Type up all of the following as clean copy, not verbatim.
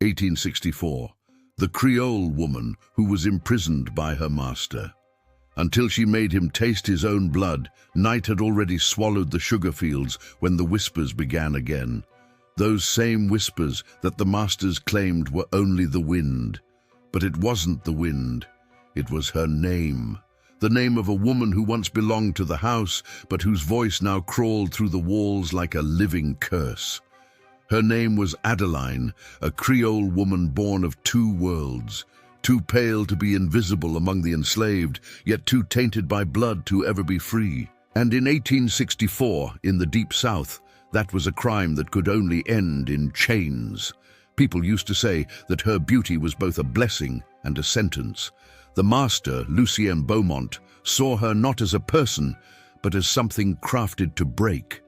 1864. The Creole woman who was imprisoned by her master. Until she made him taste his own blood, night had already swallowed the sugar fields when the whispers began again. Those same whispers that the masters claimed were only the wind. But it wasn't the wind. It was her name. The name of a woman who once belonged to the house, but whose voice now crawled through the walls like a living curse. Her name was Adeline, a Creole woman born of two worlds, too pale to be invisible among the enslaved, yet too tainted by blood to ever be free. And in 1864, in the Deep South, that was a crime that could only end in chains. People used to say that her beauty was both a blessing and a sentence. The master, Lucien Beaumont, saw her not as a person, but as something crafted to break.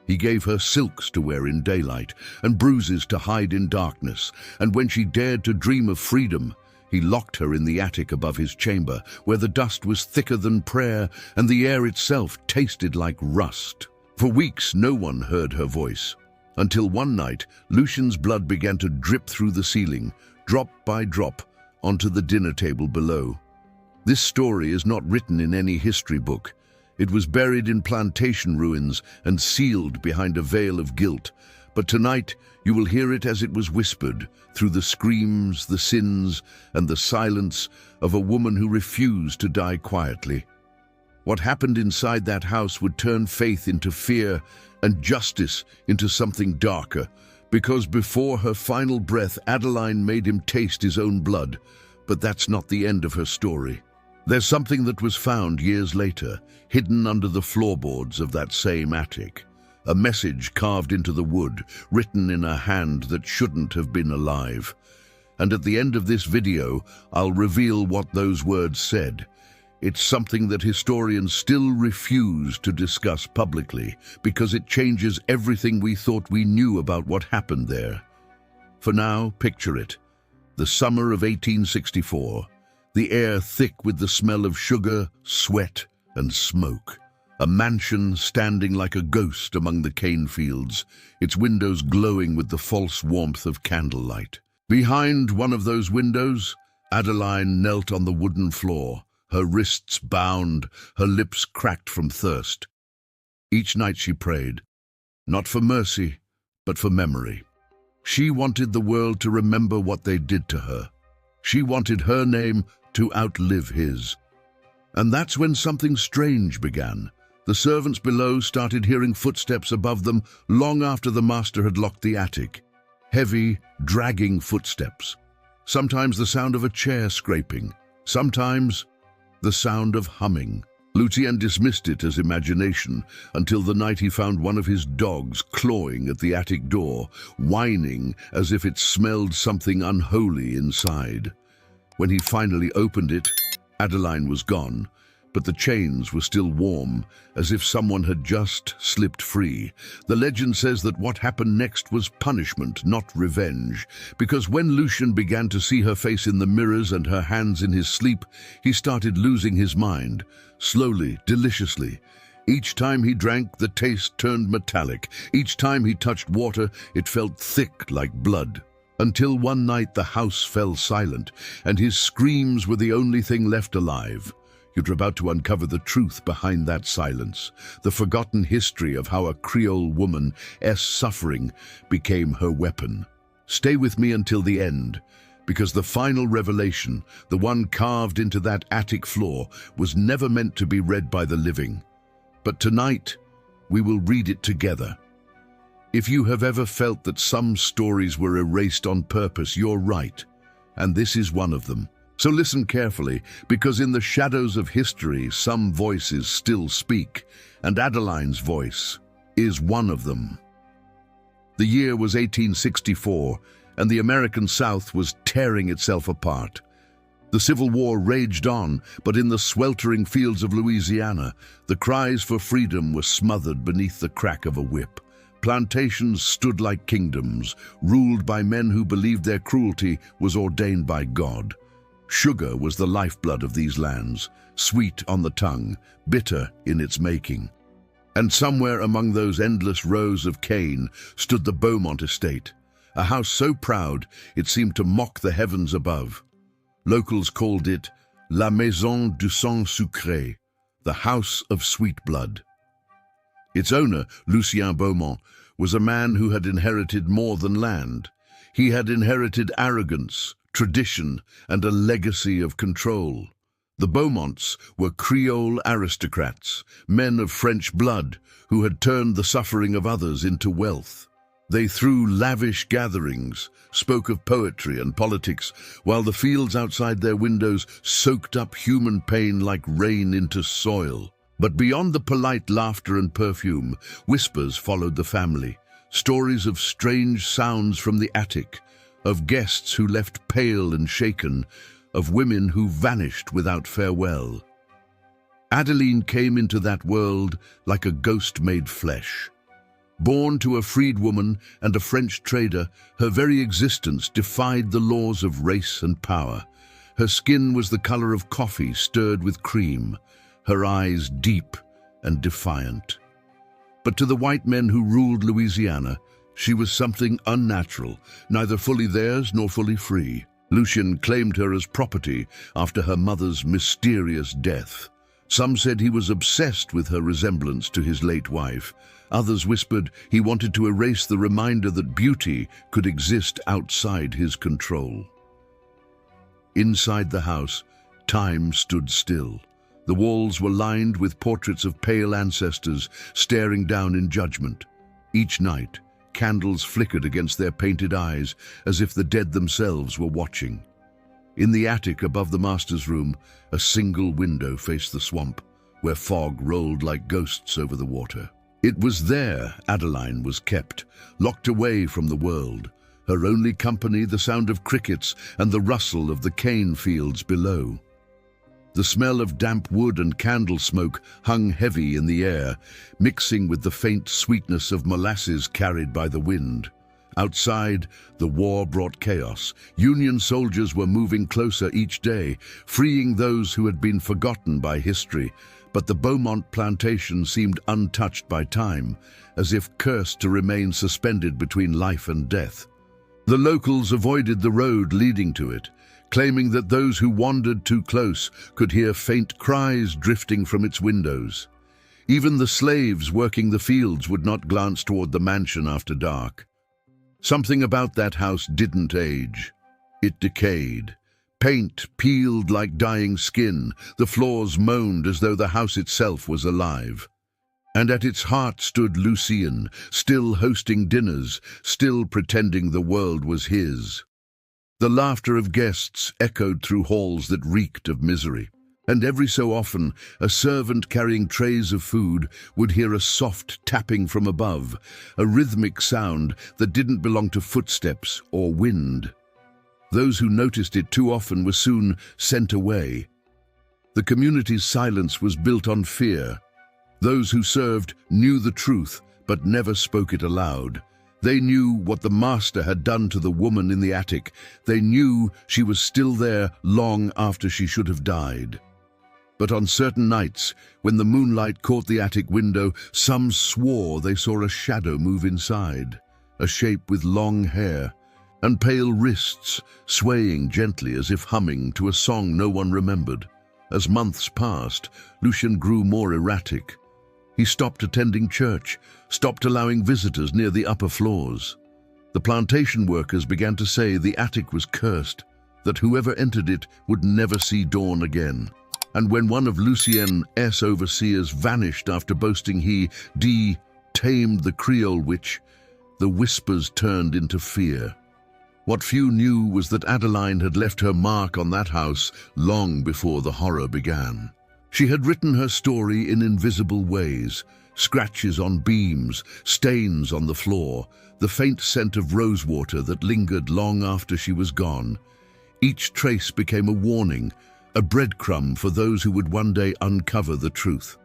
He gave her silks to wear in daylight and bruises to hide in darkness, and when she dared to dream of freedom, he locked her in the attic above his chamber, where the dust was thicker than prayer and the air itself tasted like rust. For weeks, no one heard her voice, until one night, Lucien's blood began to drip through the ceiling, drop by drop, onto the dinner table below. This story is not written in any history book. It was buried in plantation ruins and sealed behind a veil of guilt. But tonight, you will hear it as it was whispered, through the screams, the sins, and the silence of a woman who refused to die quietly. What happened inside that house would turn faith into fear and justice into something darker, because before her final breath, Adeline made him taste his own blood. But that's not the end of her story. There's something that was found years later, hidden under the floorboards of that same attic. A message carved into the wood, written in a hand that shouldn't have been alive. And at the end of this video, I'll reveal what those words said. It's something that historians still refuse to discuss publicly, because it changes everything we thought we knew about what happened there. For now, picture it. The summer of 1864. The air thick with the smell of sugar, sweat, and smoke. A mansion standing like a ghost among the cane fields, its windows glowing with the false warmth of candlelight. Behind one of those windows, Adeline knelt on the wooden floor, her wrists bound, her lips cracked from thirst. Each night she prayed, not for mercy, but for memory. She wanted the world to remember what they did to her. She wanted her name to outlive his. And that's when something strange began. The servants below started hearing footsteps above them long after the master had locked the attic. Heavy, dragging footsteps. Sometimes the sound of a chair scraping. Sometimes the sound of humming. Lucien dismissed it as imagination until the night he found one of his dogs clawing at the attic door, whining as if it smelled something unholy inside. When he finally opened it, Adeline was gone, but the chains were still warm, as if someone had just slipped free. The legend says that what happened next was punishment, not revenge, because when Lucien began to see her face in the mirrors and her hands in his sleep, he started losing his mind, slowly, deliciously. Each time he drank, the taste turned metallic. Each time he touched water, it felt thick like blood. Until one night the house fell silent, and his screams were the only thing left alive. You're about to uncover the truth behind that silence, the forgotten history of how a Creole woman's suffering became her weapon. Stay with me until the end, because the final revelation, the one carved into that attic floor, was never meant to be read by the living. But tonight, we will read it together. If you have ever felt that some stories were erased on purpose, you're right, and this is one of them. So listen carefully, because in the shadows of history, some voices still speak, and Adeline's voice is one of them. The year was 1864, and the American South was tearing itself apart. The Civil War raged on, but in the sweltering fields of Louisiana, the cries for freedom were smothered beneath the crack of a whip. Plantations stood like kingdoms, ruled by men who believed their cruelty was ordained by God. Sugar was the lifeblood of these lands, sweet on the tongue, bitter in its making. And somewhere among those endless rows of cane stood the Beaumont estate, a house so proud it seemed to mock the heavens above. Locals called it La Maison du Sang Sucré, the House of Sweet Blood. Its owner, Lucien Beaumont, was a man who had inherited more than land. He had inherited arrogance, tradition, and a legacy of control. The Beaumonts were Creole aristocrats, men of French blood who had turned the suffering of others into wealth. They threw lavish gatherings, spoke of poetry and politics, while the fields outside their windows soaked up human pain like rain into soil. But beyond the polite laughter and perfume, whispers followed the family. Stories of strange sounds from the attic, of guests who left pale and shaken, of women who vanished without farewell. Adeline came into that world like a ghost made flesh. Born to a freedwoman and a French trader, her very existence defied the laws of race and power. Her skin was the color of coffee stirred with cream, her eyes deep and defiant. But to the white men who ruled Louisiana, she was something unnatural, neither fully theirs nor fully free. Lucien claimed her as property after her mother's mysterious death. Some said he was obsessed with her resemblance to his late wife. Others whispered he wanted to erase the reminder that beauty could exist outside his control. Inside the house, time stood still. The walls were lined with portraits of pale ancestors staring down in judgment. Each night, candles flickered against their painted eyes as if the dead themselves were watching. In the attic above the master's room, a single window faced the swamp, where fog rolled like ghosts over the water. It was there Adeline was kept, locked away from the world, her only company the sound of crickets and the rustle of the cane fields below. The smell of damp wood and candle smoke hung heavy in the air, mixing with the faint sweetness of molasses carried by the wind. Outside, the war brought chaos. Union soldiers were moving closer each day, freeing those who had been forgotten by history. But the Beaumont plantation seemed untouched by time, as if cursed to remain suspended between life and death. The locals avoided the road leading to it, claiming that those who wandered too close could hear faint cries drifting from its windows. Even the slaves working the fields would not glance toward the mansion after dark. Something about that house didn't age. It decayed. Paint peeled like dying skin. The floors moaned as though the house itself was alive. And at its heart stood Lucien, still hosting dinners, still pretending the world was his. The laughter of guests echoed through halls that reeked of misery. And every so often, a servant carrying trays of food would hear a soft tapping from above, a rhythmic sound that didn't belong to footsteps or wind. Those who noticed it too often were soon sent away. The community's silence was built on fear. Those who served knew the truth, but never spoke it aloud. They knew what the master had done to the woman in the attic. They knew she was still there long after she should have died. But on certain nights, when the moonlight caught the attic window, some swore they saw a shadow move inside, a shape with long hair and pale wrists swaying gently as if humming to a song no one remembered. As months passed, Lucien grew more erratic. He stopped attending church, stopped allowing visitors near the upper floors. The plantation workers began to say the attic was cursed, that whoever entered it would never see dawn again. And when one of Lucien's overseers vanished after boasting he tamed the Creole witch, the whispers turned into fear. What few knew was that Adeline had left her mark on that house long before the horror began. She had written her story in invisible ways, scratches on beams, stains on the floor, the faint scent of rosewater that lingered long after she was gone. Each trace became a warning, a breadcrumb for those who would one day uncover the truth.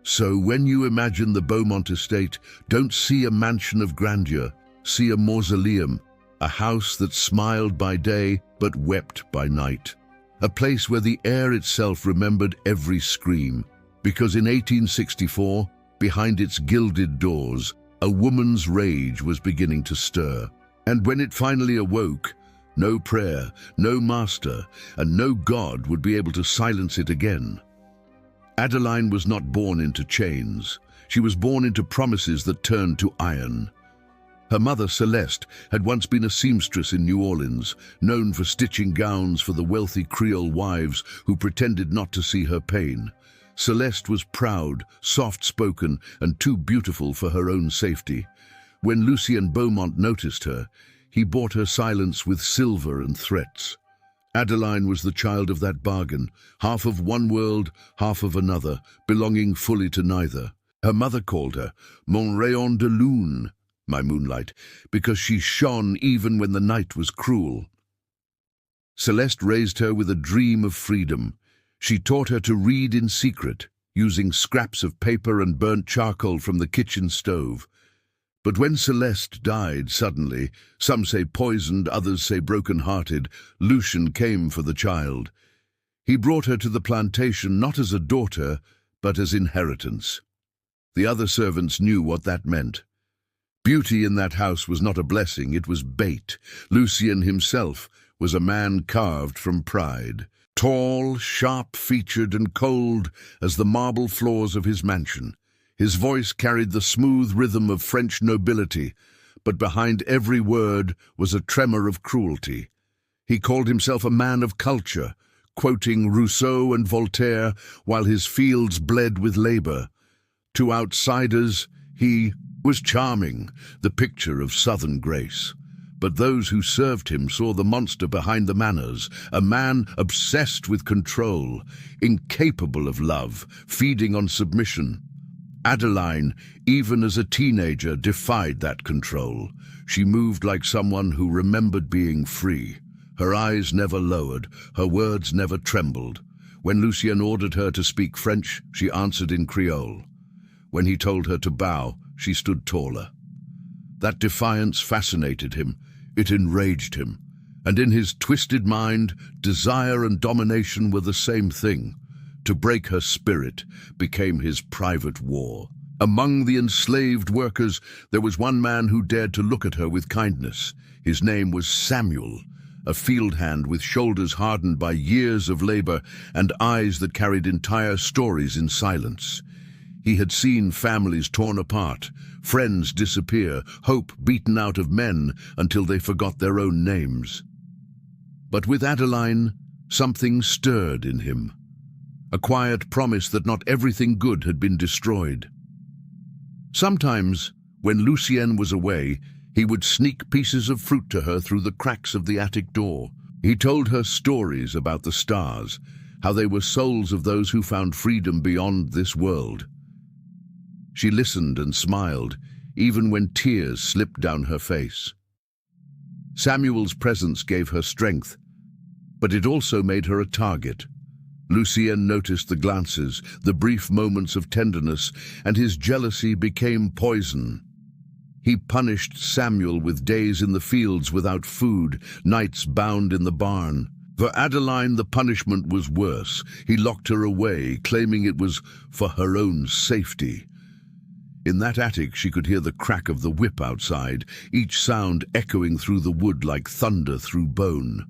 So when you imagine the Beaumont estate, don't see a mansion of grandeur, see a mausoleum, a house that smiled by day but wept by night. A place where the air itself remembered every scream, because in 1864, behind its gilded doors, a woman's rage was beginning to stir. And when it finally awoke, no prayer, no master, and no God would be able to silence it again. Adeline was not born into chains. She was born into promises that turned to iron. Her mother, Celeste, had once been a seamstress in New Orleans, known for stitching gowns for the wealthy Creole wives who pretended not to see her pain. Celeste was proud, soft-spoken, and too beautiful for her own safety. When Lucien Beaumont noticed her, he bought her silence with silver and threats. Adeline was the child of that bargain, half of one world, half of another, belonging fully to neither. Her mother called her Mon rayon de lune, my moonlight, because she shone even when the night was cruel. Celeste raised her with a dream of freedom. She taught her to read in secret, using scraps of paper and burnt charcoal from the kitchen stove. But when Celeste died suddenly, some say poisoned, others say broken-hearted, Lucien came for the child. He brought her to the plantation not as a daughter, but as inheritance. The other servants knew what that meant. Beauty in that house was not a blessing, it was bait. Lucien himself was a man carved from pride, tall, sharp-featured and cold as the marble floors of his mansion. His voice carried the smooth rhythm of French nobility, but behind every word was a tremor of cruelty. He called himself a man of culture, quoting Rousseau and Voltaire while his fields bled with labor. To outsiders, he was charming, the picture of southern grace. But those who served him saw the monster behind the manners, a man obsessed with control, incapable of love, feeding on submission. Adeline, even as a teenager, defied that control. She moved like someone who remembered being free. Her eyes never lowered, her words never trembled. When Lucien ordered her to speak French, she answered in Creole. When he told her to bow, she stood taller. That defiance fascinated him. It enraged him. And in his twisted mind, desire and domination were the same thing. To break her spirit became his private war. Among the enslaved workers, there was one man who dared to look at her with kindness. His name was Samuel, a field hand with shoulders hardened by years of labor and eyes that carried entire stories in silence. He had seen families torn apart, friends disappear, hope beaten out of men until they forgot their own names. But with Adeline, something stirred in him. A quiet promise that not everything good had been destroyed. Sometimes, when Lucien was away, he would sneak pieces of fruit to her through the cracks of the attic door. He told her stories about the stars, how they were souls of those who found freedom beyond this world. She listened and smiled, even when tears slipped down her face. Samuel's presence gave her strength, but it also made her a target. Lucien noticed the glances, the brief moments of tenderness, and his jealousy became poison. He punished Samuel with days in the fields without food, nights bound in the barn. For Adeline, the punishment was worse. He locked her away, claiming it was for her own safety. In that attic, she could hear the crack of the whip outside, each sound echoing through the wood like thunder through bone.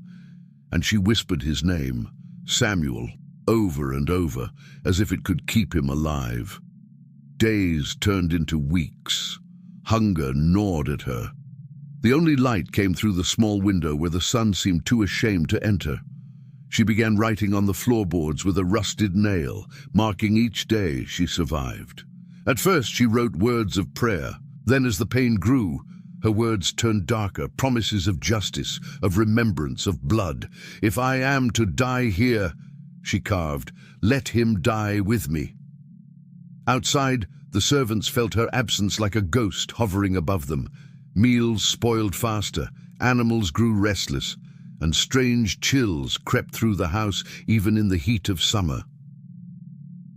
And she whispered his name, Samuel, over and over, as if it could keep him alive. Days turned into weeks. Hunger gnawed at her. The only light came through the small window where the sun seemed too ashamed to enter. She began writing on the floorboards with a rusted nail, marking each day she survived. At first she wrote words of prayer. Then as the pain grew, her words turned darker, promises of justice, of remembrance, of blood. If I am to die here, she carved, let him die with me. Outside, the servants felt her absence like a ghost hovering above them. Meals spoiled faster, animals grew restless, and strange chills crept through the house even in the heat of summer.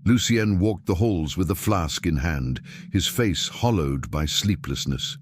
Lucien walked the halls with a flask in hand, his face hollowed by sleeplessness.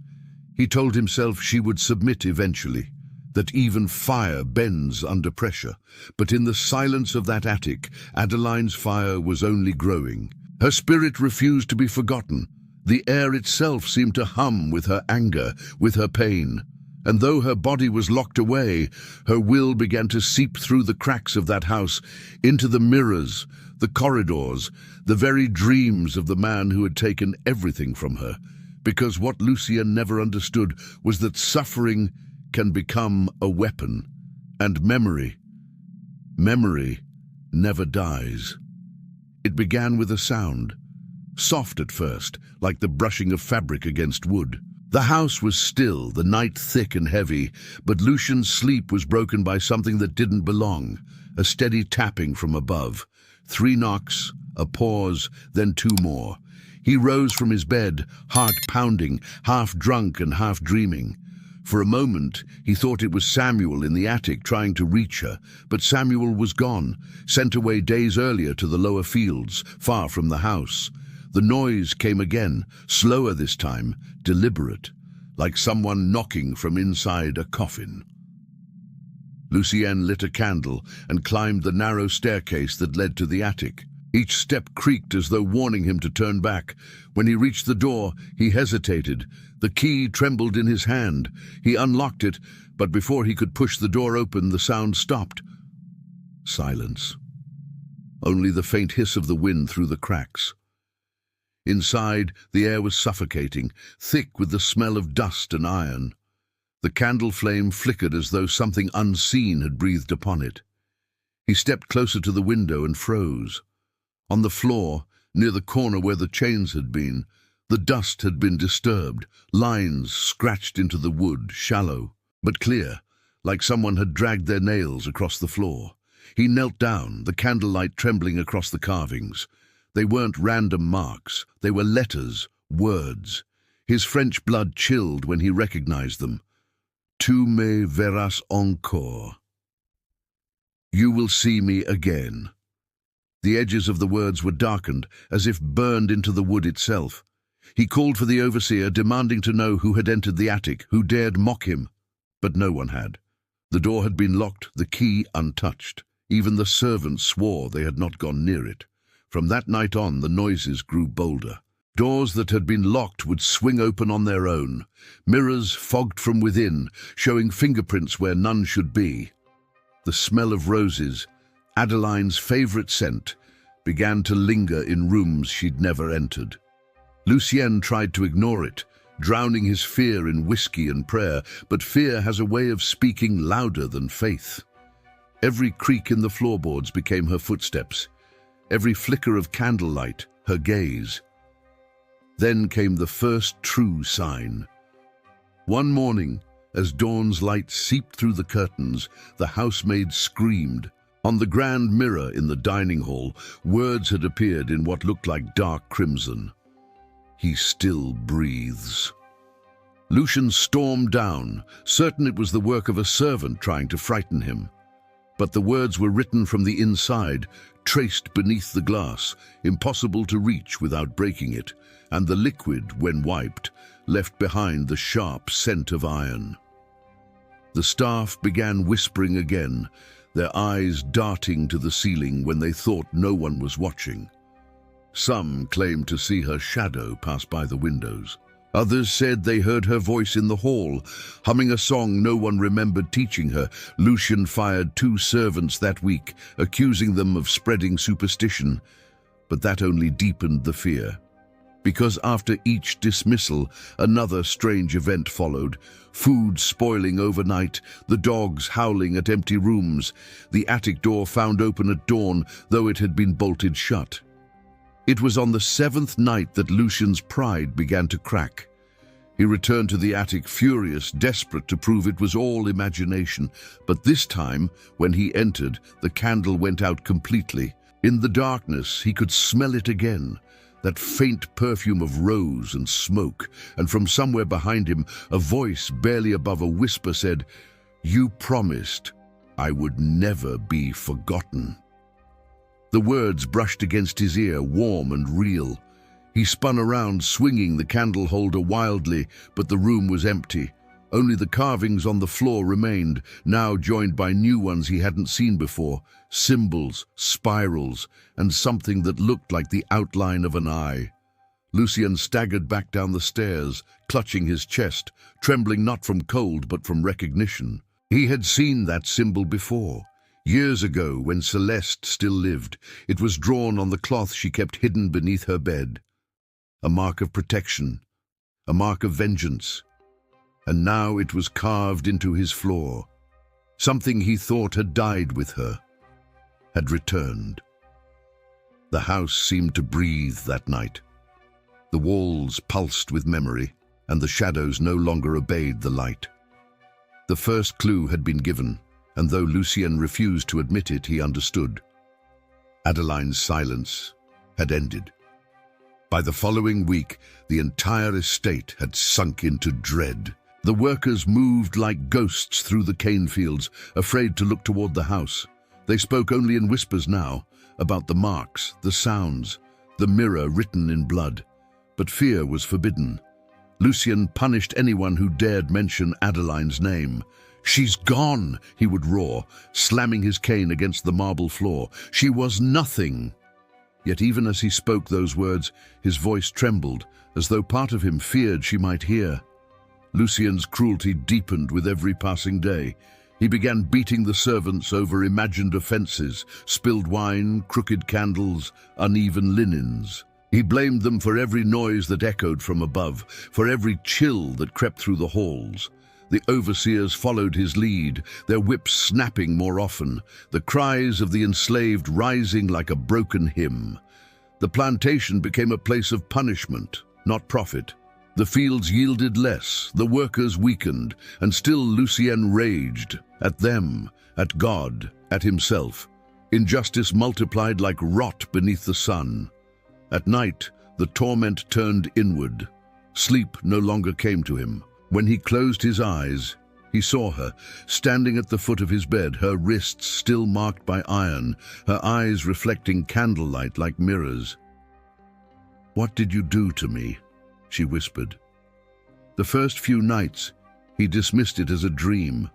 He told himself she would submit eventually, that even fire bends under pressure. But in the silence of that attic, Adeline's fire was only growing. Her spirit refused to be forgotten. The air itself seemed to hum with her anger, with her pain. And though her body was locked away, her will began to seep through the cracks of that house into the mirrors, the corridors, the very dreams of the man who had taken everything from her. Because what Lucien never understood was that suffering can become a weapon, and memory never dies. It began with a sound, soft at first, like the brushing of fabric against wood. The house was still, the night thick and heavy, but Lucien's sleep was broken by something that didn't belong, a steady tapping from above. 3 knocks, a pause, then 2 more. He rose from his bed, heart pounding, half drunk and half dreaming. For a moment, he thought it was Samuel in the attic trying to reach her, but Samuel was gone, sent away days earlier to the lower fields, far from the house. The noise came again, slower this time, deliberate, like someone knocking from inside a coffin. Lucien lit a candle and climbed the narrow staircase that led to the attic. Each step creaked as though warning him to turn back. When he reached the door, he hesitated. The key trembled in his hand. He unlocked it, but before he could push the door open, the sound stopped. Silence. Only the faint hiss of the wind through the cracks. Inside, the air was suffocating, thick with the smell of dust and iron. The candle flame flickered as though something unseen had breathed upon it. He stepped closer to the window and froze. On the floor, near the corner where the chains had been, the dust had been disturbed, lines scratched into the wood, shallow, but clear, like someone had dragged their nails across the floor. He knelt down, the candlelight trembling across the carvings. They weren't random marks, they were letters, words. His French blood chilled when he recognized them. Tu me verras encore. You will see me again. The edges of the words were darkened, as if burned into the wood itself. He called for the overseer, demanding to know who had entered the attic, who dared mock him. But no one had. The door had been locked, the key untouched. Even the servants swore they had not gone near it. From that night on, the noises grew bolder. Doors that had been locked would swing open on their own. Mirrors fogged from within, showing fingerprints where none should be. The smell of roses, Adeline's favorite scent, began to linger in rooms she'd never entered. Lucien tried to ignore it, drowning his fear in whiskey and prayer, but fear has a way of speaking louder than faith. Every creak in the floorboards became her footsteps, every flicker of candlelight, her gaze. Then came the first true sign. One morning, as dawn's light seeped through the curtains, the housemaid screamed. On the grand mirror in the dining hall, words had appeared in what looked like dark crimson. He still breathes. Lucien stormed down, certain it was the work of a servant trying to frighten him. But the words were written from the inside, traced beneath the glass, impossible to reach without breaking it, and the liquid, when wiped, left behind the sharp scent of iron. The staff began whispering again, their eyes darting to the ceiling when they thought no one was watching. Some claimed to see her shadow pass by the windows. Others said they heard her voice in the hall, humming a song no one remembered teaching her. Lucien fired 2 servants that week, accusing them of spreading superstition, but that only deepened the fear. Because after each dismissal, another strange event followed. Food spoiling overnight, the dogs howling at empty rooms, the attic door found open at dawn, though it had been bolted shut. It was on the 7th night that Lucien's pride began to crack. He returned to the attic furious, desperate to prove it was all imagination. But this time, when he entered, the candle went out completely. In the darkness, he could smell it again, that faint perfume of rose and smoke, and from somewhere behind him, a voice barely above a whisper said, "You promised I would never be forgotten." The words brushed against his ear, warm and real. He spun around, swinging the candle holder wildly, but the room was empty. Only the carvings on the floor remained, now joined by new ones he hadn't seen before, symbols, spirals, and something that looked like the outline of an eye. Lucien staggered back down the stairs, clutching his chest, trembling not from cold but from recognition. He had seen that symbol before. Years ago, when Celeste still lived, it was drawn on the cloth she kept hidden beneath her bed. A mark of protection, a mark of vengeance. And now it was carved into his floor. Something he thought had died with her had returned. The house seemed to breathe that night. The walls pulsed with memory, and the shadows no longer obeyed the light. The first clue had been given, and though Lucien refused to admit it, he understood. Adeline's silence had ended. By the following week, the entire estate had sunk into dread. The workers moved like ghosts through the cane fields, afraid to look toward the house. They spoke only in whispers now, about the marks, the sounds, the mirror written in blood. But fear was forbidden. Lucien punished anyone who dared mention Adeline's name. "She's gone," he would roar, slamming his cane against the marble floor. "She was nothing." Yet even as he spoke those words, his voice trembled, as though part of him feared she might hear. Lucien's cruelty deepened with every passing day. He began beating the servants over imagined offenses, spilled wine, crooked candles, uneven linens. He blamed them for every noise that echoed from above, for every chill that crept through the halls. The overseers followed his lead, their whips snapping more often, the cries of the enslaved rising like a broken hymn. The plantation became a place of punishment, not profit. The fields yielded less, the workers weakened, and still Lucien raged, at them, at God, at himself. Injustice multiplied like rot beneath the sun. At night, the torment turned inward. Sleep no longer came to him. When he closed his eyes, he saw her, standing at the foot of his bed, her wrists still marked by iron, her eyes reflecting candlelight like mirrors. "What did you do to me?" she whispered. The first few nights, he dismissed it as a dream.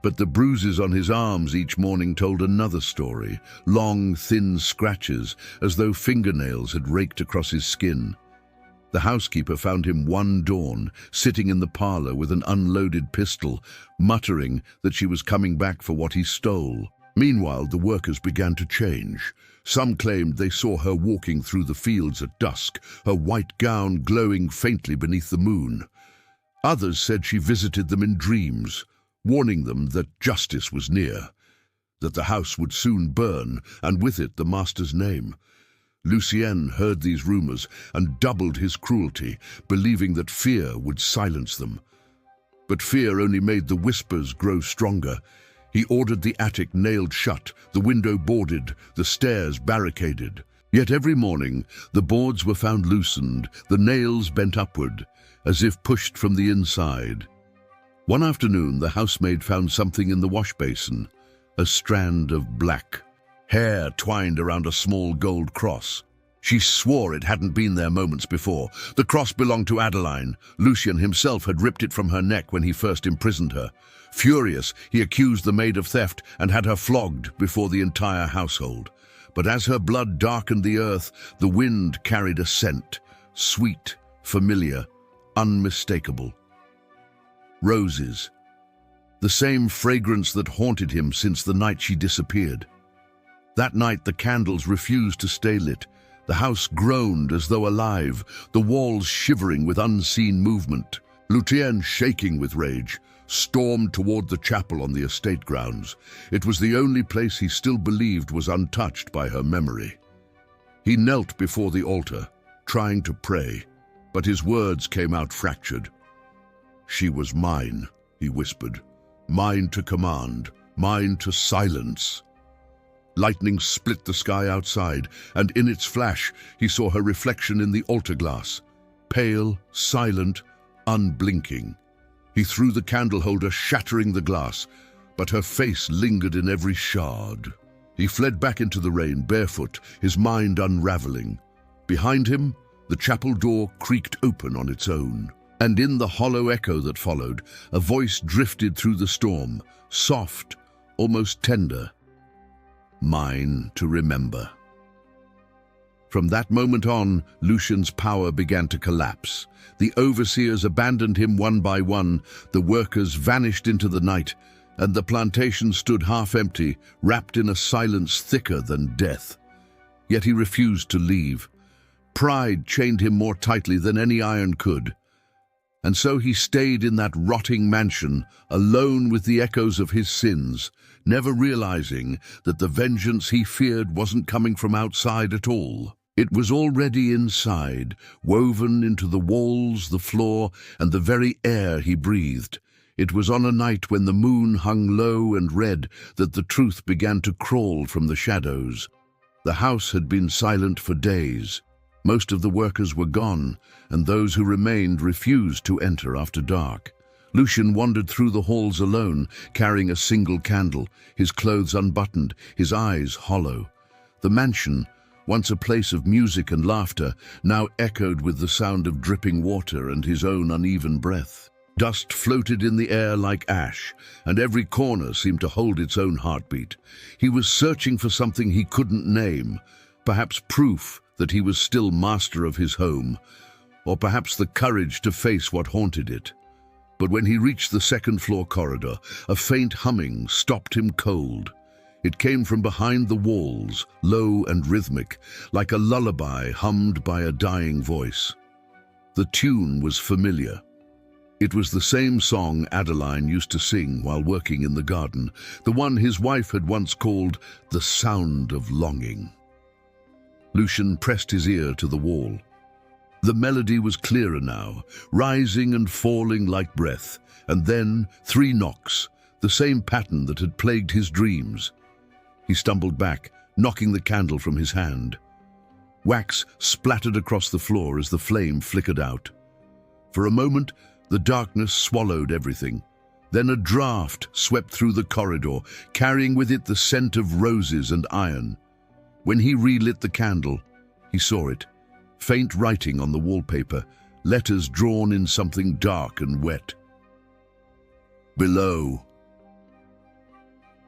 But the bruises on his arms each morning told another story, long, thin scratches, as though fingernails had raked across his skin. The housekeeper found him one dawn, sitting in the parlor with an unloaded pistol, muttering that she was coming back for what he stole. Meanwhile, the workers began to change. Some claimed they saw her walking through the fields at dusk, her white gown glowing faintly beneath the moon. Others said she visited them in dreams, warning them that justice was near, that the house would soon burn, and with it the master's name. Lucien heard these rumors and doubled his cruelty, believing that fear would silence them. But fear only made the whispers grow stronger. He ordered the attic nailed shut, the window boarded, the stairs barricaded. Yet every morning the boards were found loosened, the nails bent upward, as if pushed from the inside. One afternoon the housemaid found something in the wash basin, a strand of black hair twined around a small gold cross. She swore it hadn't been there moments before. The cross belonged to Adeline. Lucien himself had ripped it from her neck when he first imprisoned her. Furious, he accused the maid of theft and had her flogged before the entire household. But as her blood darkened the earth, the wind carried a scent, sweet, familiar, unmistakable. Roses. The same fragrance that haunted him since the night she disappeared. That night the candles refused to stay lit. The house groaned as though alive, the walls shivering with unseen movement. Lucien, shaking with rage, stormed toward the chapel on the estate grounds. It was the only place he still believed was untouched by her memory. He knelt before the altar, trying to pray, but his words came out fractured. "She was mine," he whispered. "Mine to command, mine to silence." Lightning split the sky outside, and in its flash he saw her reflection in the altar glass, pale, silent, unblinking. He threw the candle holder, shattering the glass, but her face lingered in every shard. He fled back into the rain, barefoot, his mind unraveling. Behind him, the chapel door creaked open on its own. And in the hollow echo that followed, a voice drifted through the storm, soft, almost tender. "Mine to remember." From that moment on, Lucian's power began to collapse. The overseers abandoned him one by one, the workers vanished into the night, and the plantation stood half empty, wrapped in a silence thicker than death. Yet he refused to leave. Pride chained him more tightly than any iron could. And so he stayed in that rotting mansion, alone with the echoes of his sins, never realizing that the vengeance he feared wasn't coming from outside at all. It was already inside, woven into the walls, the floor, and the very air he breathed. It was on a night when the moon hung low and red that the truth began to crawl from the shadows. The house had been silent for days. Most of the workers were gone, and those who remained refused to enter after dark. Lucian wandered through the halls alone, carrying a single candle, his clothes unbuttoned, his eyes hollow. The mansion, once a place of music and laughter, now echoed with the sound of dripping water and his own uneven breath. Dust floated in the air like ash, and every corner seemed to hold its own heartbeat. He was searching for something he couldn't name, perhaps proof that he was still master of his home, or perhaps the courage to face what haunted it. But when he reached the second-floor corridor, a faint humming stopped him cold. It came from behind the walls, low and rhythmic, like a lullaby hummed by a dying voice. The tune was familiar. It was the same song Adeline used to sing while working in the garden, the one his wife had once called the sound of longing. Lucian pressed his ear to the wall. The melody was clearer now, rising and falling like breath, and then 3 knocks, the same pattern that had plagued his dreams. He stumbled back, knocking the candle from his hand. Wax splattered across the floor as the flame flickered out. For a moment, the darkness swallowed everything. Then a draught swept through the corridor, carrying with it the scent of roses and iron. When he relit the candle, he saw it. Faint writing on the wallpaper, letters drawn in something dark and wet. Below.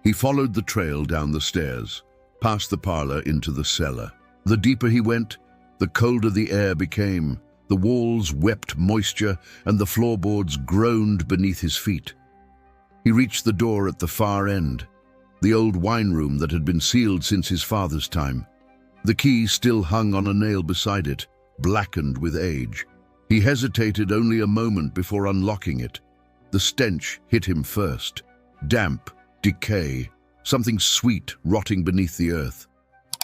He followed the trail down the stairs, past the parlor into the cellar. The deeper he went, the colder the air became. The walls wept moisture, and the floorboards groaned beneath his feet. He reached the door at the far end, the old wine room that had been sealed since his father's time. The key still hung on a nail beside it, blackened with age. He hesitated only a moment before unlocking it. The stench hit him first. Damp, decay, something sweet rotting beneath the earth.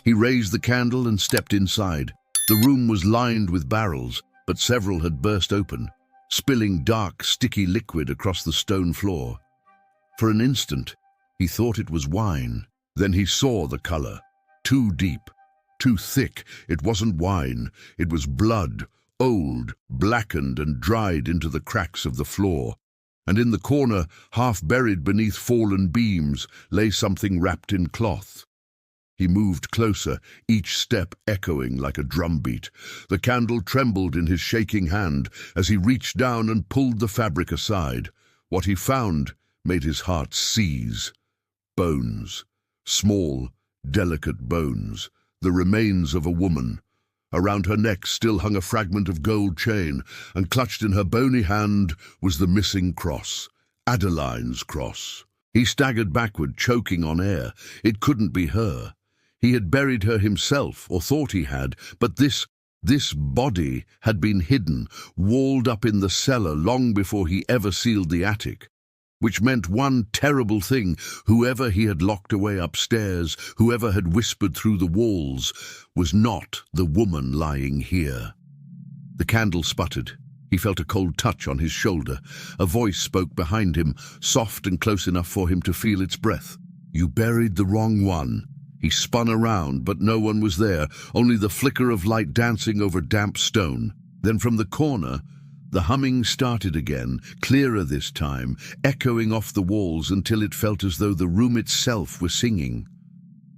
He raised the candle and stepped inside. The room was lined with barrels, but several had burst open, spilling dark, sticky liquid across the stone floor. For an instant, he thought it was wine. Then he saw the color. Too deep, too thick. It wasn't wine. It was blood, old, blackened and dried into the cracks of the floor. And in the corner, half buried beneath fallen beams, lay something wrapped in cloth. He moved closer, each step echoing like a drumbeat. The candle trembled in his shaking hand as he reached down and pulled the fabric aside. What he found made his heart seize. Bones. Small, delicate bones. The remains of a woman. Around her neck still hung a fragment of gold chain, and clutched in her bony hand was the missing cross. Adeline's cross. He staggered backward, choking on air. It couldn't be her. He had buried her himself, or thought he had, but this body had been hidden, walled up in the cellar long before he ever sealed the attic. Which meant one terrible thing: whoever he had locked away upstairs, whoever had whispered through the walls, was not the woman lying here. The candle sputtered. He felt a cold touch on his shoulder. A voice spoke behind him, soft and close enough for him to feel its breath. "You buried the wrong one." He spun around, but no one was there, only the flicker of light dancing over damp stone. Then from the corner, the humming started again, clearer this time, echoing off the walls until it felt as though the room itself were singing.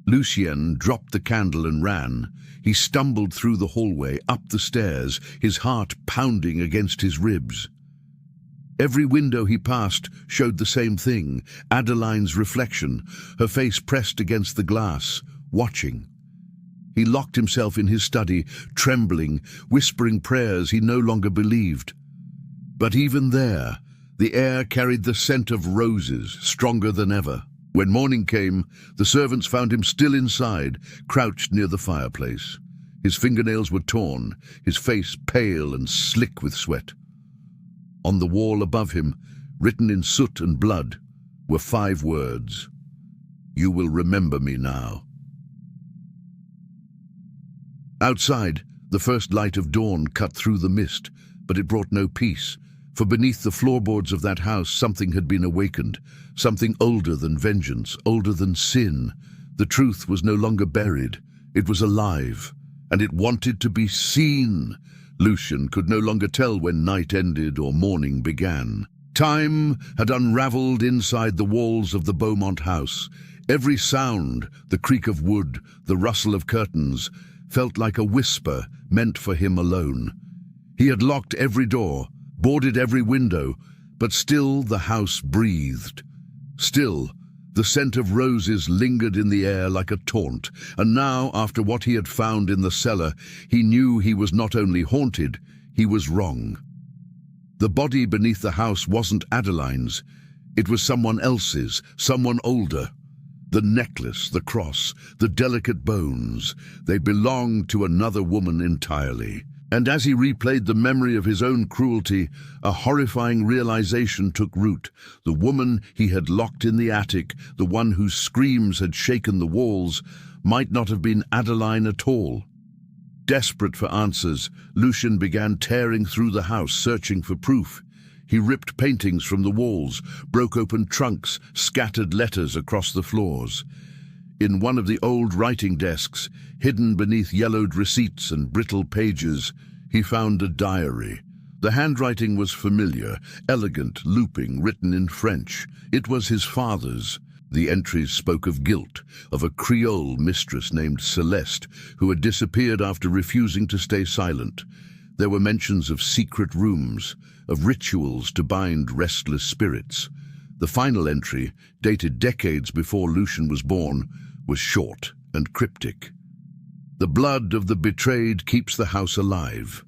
Lucien dropped the candle and ran. He stumbled through the hallway, up the stairs, his heart pounding against his ribs. Every window he passed showed the same thing: Adeline's reflection, her face pressed against the glass, watching. He locked himself in his study, trembling, whispering prayers he no longer believed. But even there, the air carried the scent of roses, stronger than ever. When morning came, the servants found him still inside, crouched near the fireplace. His fingernails were torn, his face pale and slick with sweat. On the wall above him, written in soot and blood, were 5 words: "You will remember me now." Outside, the first light of dawn cut through the mist, but it brought no peace, for beneath the floorboards of that house something had been awakened, something older than vengeance, older than sin. The truth was no longer buried, it was alive, and it wanted to be seen. Lucian could no longer tell when night ended or morning began. Time had unraveled inside the walls of the Beaumont house. Every sound, the creak of wood, the rustle of curtains, felt like a whisper meant for him alone. He had locked every door, boarded every window, but still the house breathed. Still, the scent of roses lingered in the air like a taunt, and now, after what he had found in the cellar, he knew he was not only haunted, he was wrong. The body beneath the house wasn't Adeline's. It was someone else's, someone older. The necklace, the cross, the delicate bones, they belonged to another woman entirely. And as he replayed the memory of his own cruelty, a horrifying realization took root. The woman he had locked in the attic, the one whose screams had shaken the walls, might not have been Adeline at all. Desperate for answers, Lucian began tearing through the house, searching for proof. He ripped paintings from the walls, broke open trunks, scattered letters across the floors. In one of the old writing desks, hidden beneath yellowed receipts and brittle pages, he found a diary. The handwriting was familiar, elegant, looping, written in French. It was his father's. The entries spoke of guilt, of a Creole mistress named Celeste, who had disappeared after refusing to stay silent. There were mentions of secret rooms, of rituals to bind restless spirits. The final entry, dated decades before Lucian was born, was short and cryptic. "The blood of the betrayed keeps the house alive."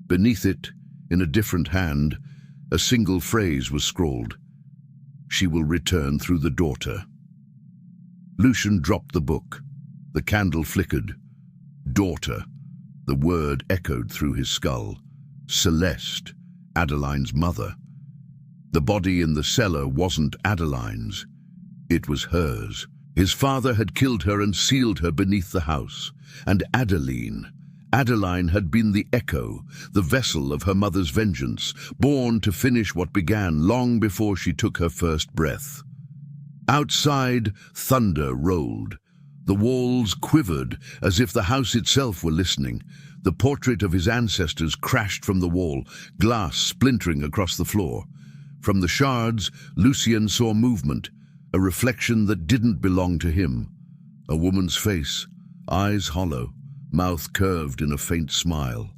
Beneath it, in a different hand, a single phrase was scrawled: "She will return through the daughter." Lucian dropped the book. The candle flickered. Daughter. The word echoed through his skull. Celeste, Adeline's mother. The body in the cellar wasn't Adeline's. It was hers. His father had killed her and sealed her beneath the house. And Adeline had been the echo, the vessel of her mother's vengeance, born to finish what began long before she took her first breath. Outside, thunder rolled. The walls quivered as if the house itself were listening. The portrait of his ancestors crashed from the wall, glass splintering across the floor. From the shards, Lucian saw movement, a reflection that didn't belong to him. A woman's face, eyes hollow, mouth curved in a faint smile.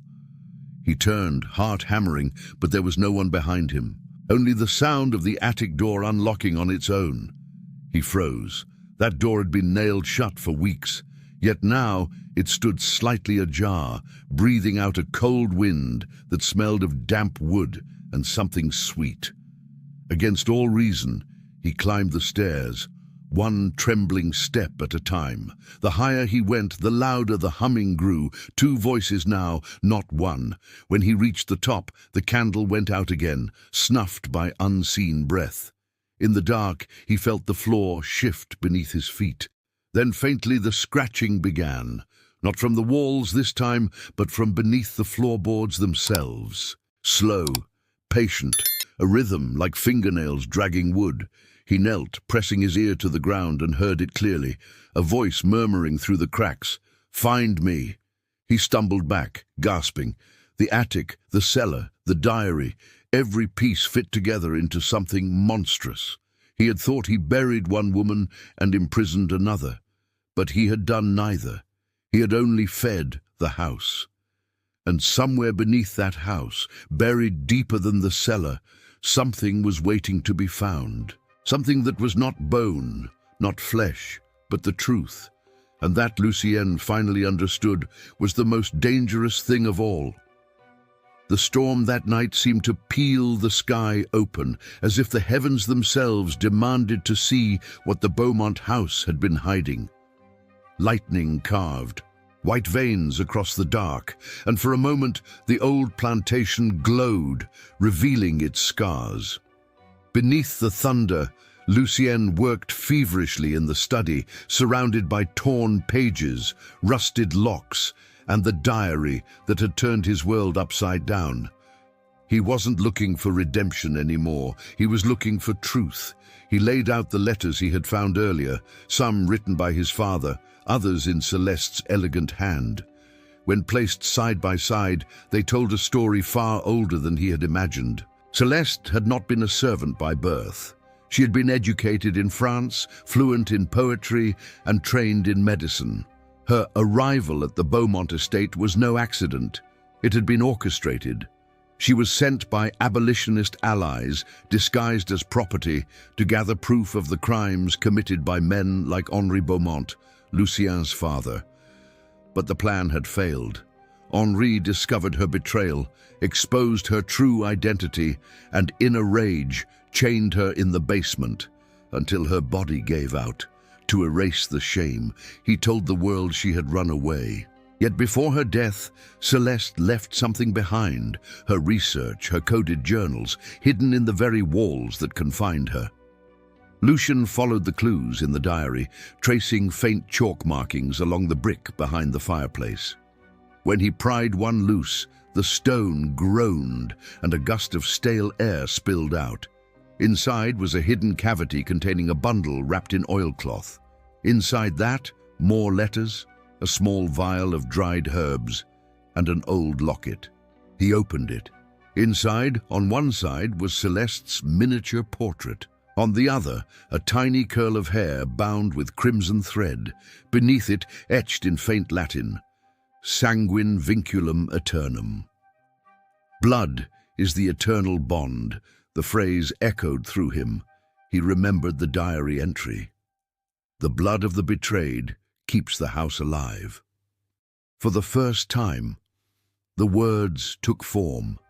He turned, heart hammering, but there was no one behind him. Only the sound of the attic door unlocking on its own. He froze. That door had been nailed shut for weeks, yet now it stood slightly ajar, breathing out a cold wind that smelled of damp wood and something sweet. Against all reason, he climbed the stairs, one trembling step at a time. The higher he went, the louder the humming grew, 2 voices now, not one. When he reached the top, the candle went out again, snuffed by unseen breath. In the dark, he felt the floor shift beneath his feet. Then faintly the scratching began, not from the walls this time, but from beneath the floorboards themselves. Slow, patient, a rhythm like fingernails dragging wood. He knelt, pressing his ear to the ground, and heard it clearly, a voice murmuring through the cracks, "Find me." He stumbled back, gasping. The attic, the cellar, the diary, every piece fit together into something monstrous. He had thought he buried one woman and imprisoned another, but he had done neither. He had only fed the house. And somewhere beneath that house, buried deeper than the cellar, something was waiting to be found. Something that was not bone, not flesh, but the truth. And that, Lucienne finally understood, was the most dangerous thing of all. The storm that night seemed to peel the sky open, as if the heavens themselves demanded to see what the Beaumont house had been hiding. Lightning carved, white veins across the dark, and for a moment the old plantation glowed, revealing its scars. Beneath the thunder, Lucienne worked feverishly in the study, surrounded by torn pages, rusted locks, and the diary that had turned his world upside down. He wasn't looking for redemption anymore. He was looking for truth. He laid out the letters he had found earlier, some written by his father, others in Celeste's elegant hand. When placed side by side, they told a story far older than he had imagined. Celeste had not been a servant by birth. She had been educated in France, fluent in poetry, and trained in medicine. Her arrival at the Beaumont estate was no accident. It had been orchestrated. She was sent by abolitionist allies, disguised as property, to gather proof of the crimes committed by men like Henri Beaumont, Lucien's father. But the plan had failed. Henri discovered her betrayal, exposed her true identity, and in a rage chained her in the basement until her body gave out. To erase the shame, he told the world she had run away. Yet before her death, Celeste left something behind, her research, her coded journals, hidden in the very walls that confined her. Lucien followed the clues in the diary, tracing faint chalk markings along the brick behind the fireplace. When he pried one loose, the stone groaned and a gust of stale air spilled out. Inside was a hidden cavity containing a bundle wrapped in oilcloth. Inside that, more letters, a small vial of dried herbs, and an old locket. He opened it. Inside, on one side, was Celeste's miniature portrait. On the other, a tiny curl of hair bound with crimson thread. Beneath it, etched in faint Latin, Sanguine vinculum aeternum. Blood is the eternal bond. The phrase echoed through him. He remembered the diary entry. The blood of the betrayed keeps the house alive. For the first time, the words took form.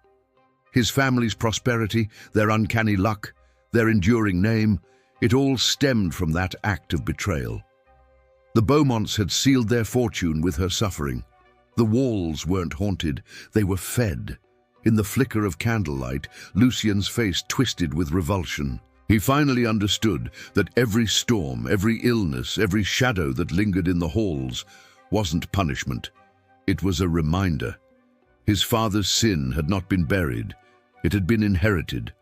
His family's prosperity, their uncanny luck, their enduring name, it all stemmed from that act of betrayal. The Beaumonts had sealed their fortune with her suffering. The walls weren't haunted, they were fed. In the flicker of candlelight, Lucien's face twisted with revulsion. He finally understood that every storm, every illness, every shadow that lingered in the halls wasn't punishment. It was a reminder. His father's sin had not been buried. It had been inherited.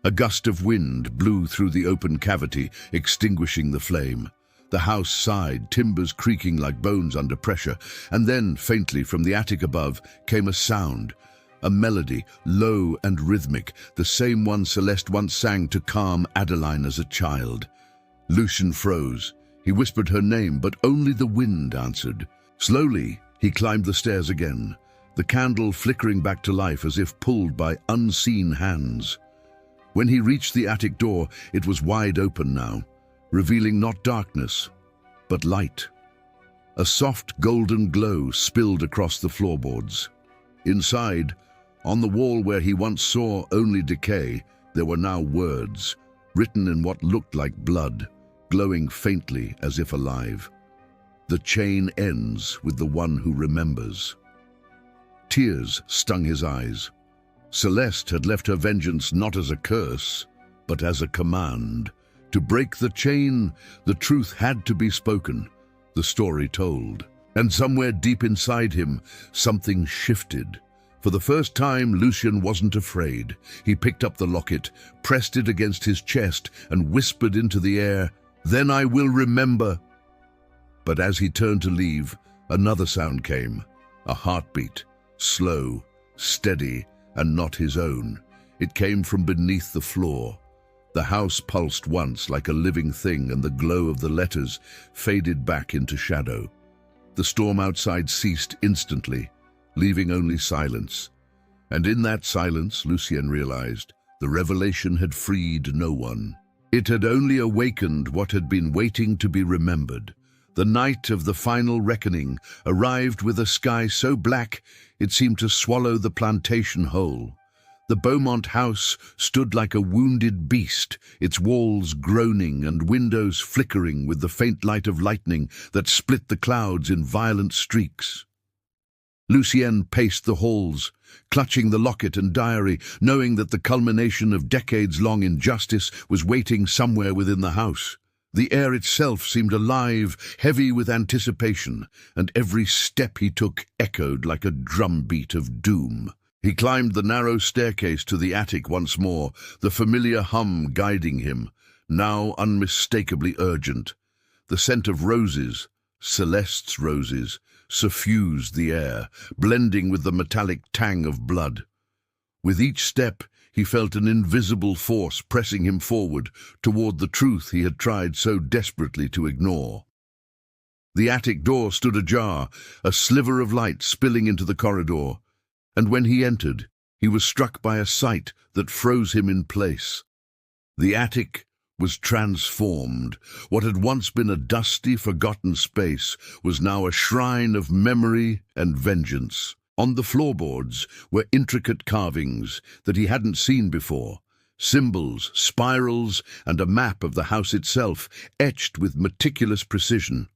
A gust of wind blew through the open cavity, extinguishing the flame. The house sighed, timbers creaking like bones under pressure, and then, faintly from the attic above, came a sound. A melody, low and rhythmic, the same one Celeste once sang to calm Adeline as a child. Lucien froze. He whispered her name, but only the wind answered. Slowly, he climbed the stairs again, the candle flickering back to life as if pulled by unseen hands. When he reached the attic door, it was wide open now, revealing not darkness, but light. A soft golden glow spilled across the floorboards. Inside, on the wall where he once saw only decay, there were now words, written in what looked like blood, glowing faintly as if alive. The chain ends with the one who remembers. Tears stung his eyes. Celeste had left her vengeance not as a curse, but as a command. To break the chain, the truth had to be spoken, the story told. And somewhere deep inside him, something shifted. For the first time, Lucien wasn't afraid. He picked up the locket, pressed it against his chest, and whispered into the air, "Then I will remember." But as he turned to leave, another sound came, a heartbeat, slow, steady, and not his own. It came from beneath the floor. The house pulsed once like a living thing, and the glow of the letters faded back into shadow. The storm outside ceased instantly, leaving only silence. And in that silence, Lucien realized, the revelation had freed no one. It had only awakened what had been waiting to be remembered. The night of the final reckoning arrived with a sky so black it seemed to swallow the plantation whole. The Beaumont house stood like a wounded beast, its walls groaning and windows flickering with the faint light of lightning that split the clouds in violent streaks. Lucienne paced the halls, clutching the locket and diary, knowing that the culmination of decades-long injustice was waiting somewhere within the house. The air itself seemed alive, heavy with anticipation, and every step he took echoed like a drumbeat of doom. He climbed the narrow staircase to the attic once more, the familiar hum guiding him, now unmistakably urgent. The scent of roses, Celeste's roses, suffused the air, blending with the metallic tang of blood. With each step, he felt an invisible force pressing him forward toward the truth he had tried so desperately to ignore. The attic door stood ajar, a sliver of light spilling into the corridor, and when he entered, he was struck by a sight that froze him in place. The attic was transformed. What had once been a dusty, forgotten space was now a shrine of memory and vengeance. On the floorboards were intricate carvings that he hadn't seen before, symbols, spirals, and a map of the house itself, etched with meticulous precision.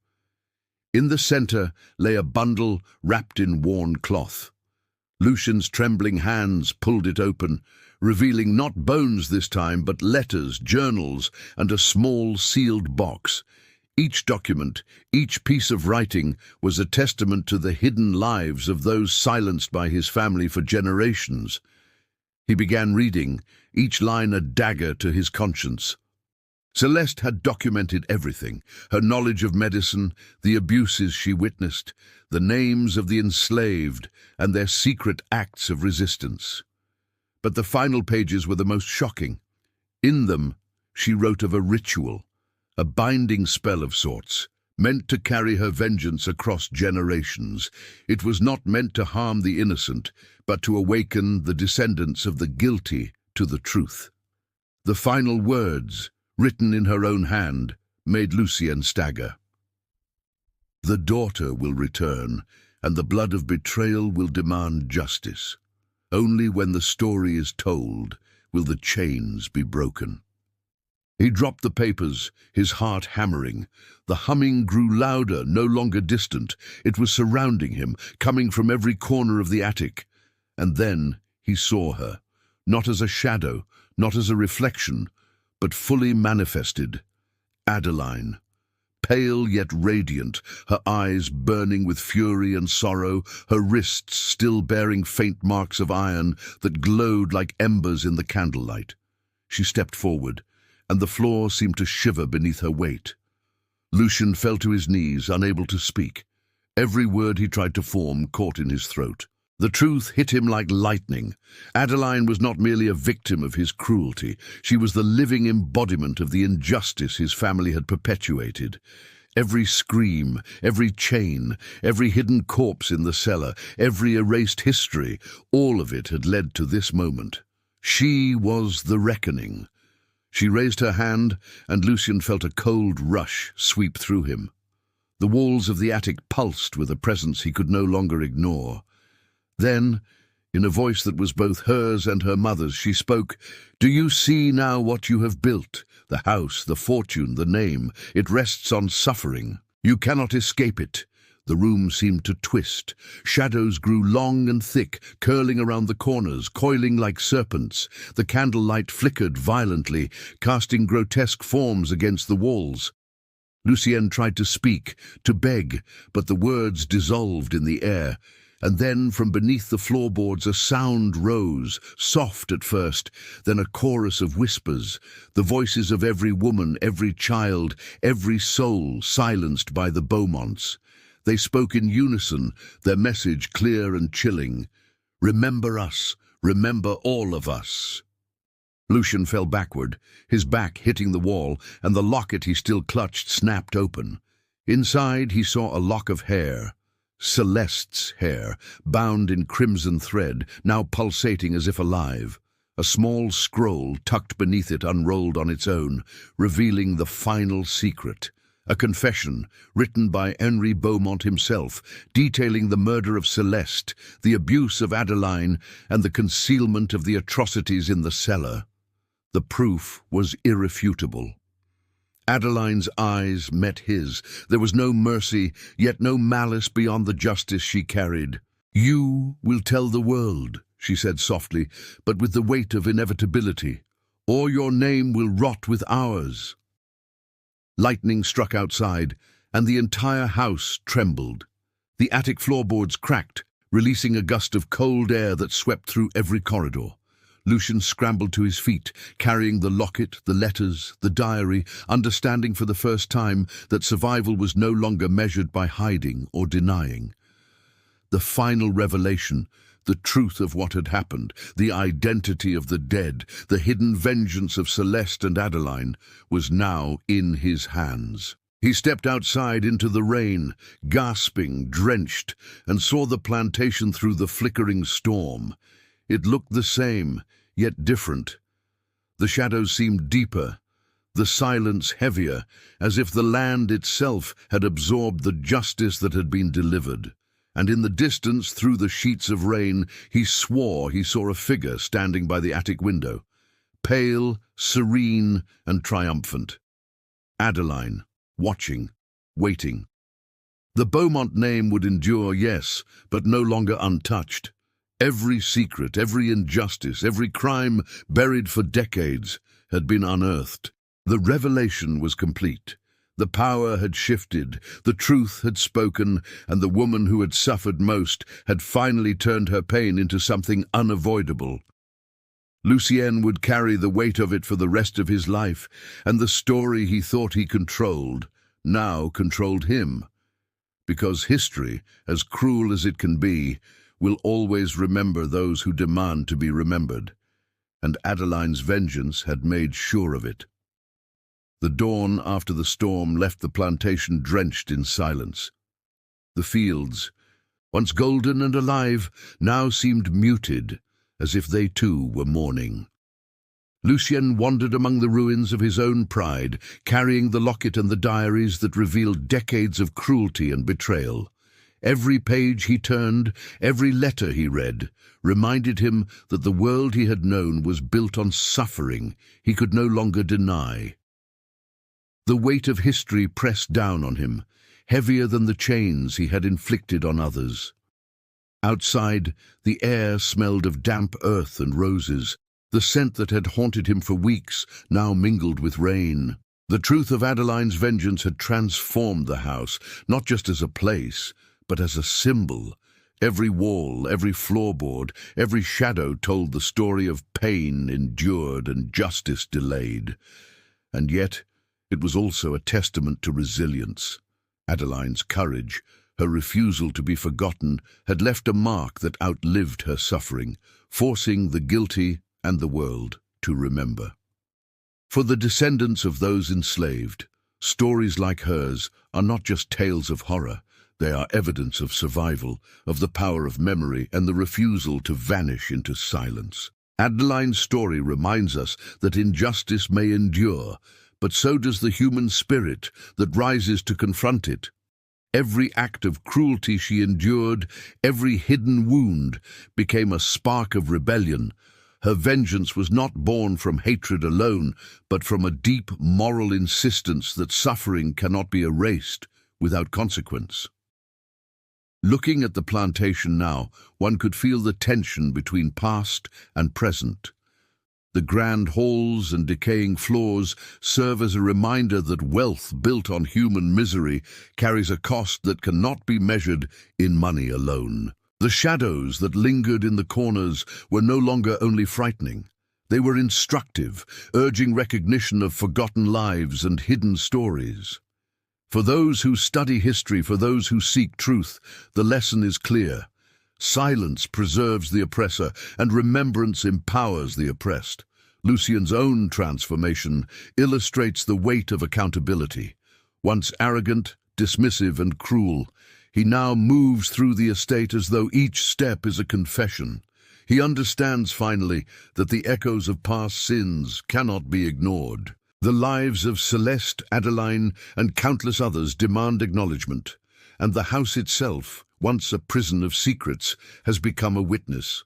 In the center lay a bundle wrapped in worn cloth. Lucien's trembling hands pulled it open, revealing not bones this time, but letters, journals, and a small sealed box. Each document, each piece of writing, was a testament to the hidden lives of those silenced by his family for generations. He began reading, each line a dagger to his conscience. Celeste had documented everything, her knowledge of medicine, the abuses she witnessed, the names of the enslaved, and their secret acts of resistance. But the final pages were the most shocking. In them, she wrote of a ritual, a binding spell of sorts, meant to carry her vengeance across generations. It was not meant to harm the innocent, but to awaken the descendants of the guilty to the truth. The final words, written in her own hand, made Lucienne stagger. The daughter will return, and the blood of betrayal will demand justice. Only when the story is told will the chains be broken. He dropped the papers, his heart hammering. The humming grew louder, no longer distant. It was surrounding him, coming from every corner of the attic. And then he saw her, not as a shadow, not as a reflection, but fully manifested. Adeline, pale yet radiant, her eyes burning with fury and sorrow, her wrists still bearing faint marks of iron that glowed like embers in the candlelight. She stepped forward, and the floor seemed to shiver beneath her weight. Lucien fell to his knees, unable to speak. Every word he tried to form caught in his throat. The truth hit him like lightning. Adeline was not merely a victim of his cruelty. She was the living embodiment of the injustice his family had perpetuated. Every scream, every chain, every hidden corpse in the cellar, every erased history, all of it had led to this moment. She was the reckoning. She raised her hand, and Lucien felt a cold rush sweep through him. The walls of the attic pulsed with a presence he could no longer ignore. Then, in a voice that was both hers and her mother's, she spoke, "Do you see now what you have built? The house, the fortune, the name. It rests on suffering. You cannot escape it." The room seemed to twist. Shadows grew long and thick, curling around the corners, coiling like serpents. The candlelight flickered violently, casting grotesque forms against the walls. Lucienne tried to speak, to beg, but the words dissolved in the air. And then from beneath the floorboards a sound rose, soft at first, then a chorus of whispers, the voices of every woman, every child, every soul silenced by the Beaumonts. They spoke in unison, their message clear and chilling. "Remember us, remember all of us." Lucien fell backward, his back hitting the wall, and the locket he still clutched snapped open. Inside he saw a lock of hair. Celeste's hair, bound in crimson thread, now pulsating as if alive. A small scroll tucked beneath it unrolled on its own, revealing the final secret. a confession written by Henry Beaumont himself, detailing the murder of Celeste, the abuse of Adeline, and the concealment of the atrocities in the cellar. The proof was irrefutable. Adeline's eyes met his. There was no mercy, yet no malice beyond the justice she carried. "You will tell the world," she said softly, but with the weight of inevitability, "or your name will rot with ours." Lightning struck outside, and the entire house trembled. The attic floorboards cracked, releasing a gust of cold air that swept through every corridor. Lucien scrambled to his feet, carrying the locket, the letters, the diary, understanding for the first time that survival was no longer measured by hiding or denying. The final revelation, the truth of what had happened, the identity of the dead, the hidden vengeance of Celeste and Adeline, was now in his hands. He stepped outside into the rain, gasping, drenched, and saw the plantation through the flickering storm. It looked the same, yet different. The shadows seemed deeper, the silence heavier, as if the land itself had absorbed the justice that had been delivered. And in the distance, through the sheets of rain, he swore he saw a figure standing by the attic window, pale, serene, and triumphant. Adeline, watching, waiting. The Beaumont name would endure, yes, but no longer untouched. Every secret, every injustice, every crime buried for decades had been unearthed. The revelation was complete. The power had shifted, the truth had spoken, and the woman who had suffered most had finally turned her pain into something unavoidable. Lucien would carry the weight of it for the rest of his life, and the story he thought he controlled now controlled him. Because history, as cruel as it can be, will always remember those who demand to be remembered, and Adeline's vengeance had made sure of it. The dawn after the storm left the plantation drenched in silence. The fields, once golden and alive, now seemed muted, as if they too were mourning. Lucien wandered among the ruins of his own pride, carrying the locket and the diaries that revealed decades of cruelty and betrayal. Every page he turned, every letter he read, reminded him that the world he had known was built on suffering he could no longer deny. The weight of history pressed down on him, heavier than the chains he had inflicted on others. Outside, the air smelled of damp earth and roses. The scent that had haunted him for weeks now mingled with rain. The truth of Adeline's vengeance had transformed the house, not just as a place, but as a symbol. Every wall, every floorboard, every shadow told the story of pain endured and justice delayed. And yet, it was also a testament to resilience. Adeline's courage, her refusal to be forgotten, had left a mark that outlived her suffering, forcing the guilty and the world to remember. For the descendants of those enslaved, stories like hers are not just tales of horror. They are evidence of survival, of the power of memory, and the refusal to vanish into silence. Adeline's story reminds us that injustice may endure, but so does the human spirit that rises to confront it. Every act of cruelty she endured, every hidden wound, became a spark of rebellion. Her vengeance was not born from hatred alone, but from a deep moral insistence that suffering cannot be erased without consequence. Looking at the plantation now, one could feel the tension between past and present. The grand halls and decaying floors serve as a reminder that wealth built on human misery carries a cost that cannot be measured in money alone. The shadows that lingered in the corners were no longer only frightening. They were instructive, urging recognition of forgotten lives and hidden stories. For those who study history, for those who seek truth, the lesson is clear. Silence preserves the oppressor, and remembrance empowers the oppressed. Lucien's own transformation illustrates the weight of accountability. Once arrogant, dismissive, and cruel, he now moves through the estate as though each step is a confession. He understands finally that the echoes of past sins cannot be ignored. The lives of Celeste, Adeline, and countless others demand acknowledgement, and the house itself, once a prison of secrets, has become a witness.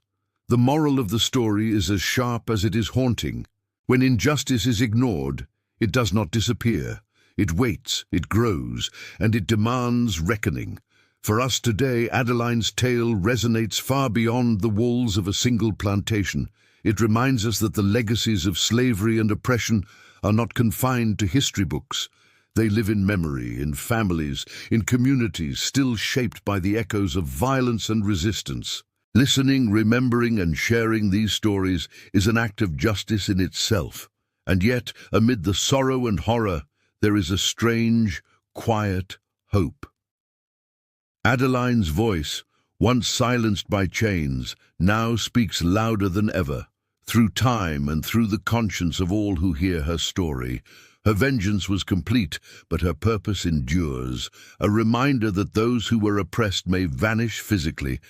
The moral of the story is as sharp as it is haunting. When injustice is ignored, it does not disappear. It waits, it grows, and it demands reckoning. For us today, Adeline's tale resonates far beyond the walls of a single plantation. It reminds us that the legacies of slavery and oppression are not confined to history books. They live in memory, in families, in communities still shaped by the echoes of violence and resistance. Listening, remembering, and sharing these stories is an act of justice in itself. And yet, amid the sorrow and horror, there is a strange, quiet hope. Adeline's voice, once silenced by chains, now speaks louder than ever. Through time and through the conscience of all who hear her story, her vengeance was complete, but her purpose endures, a reminder that those who were oppressed may vanish physically,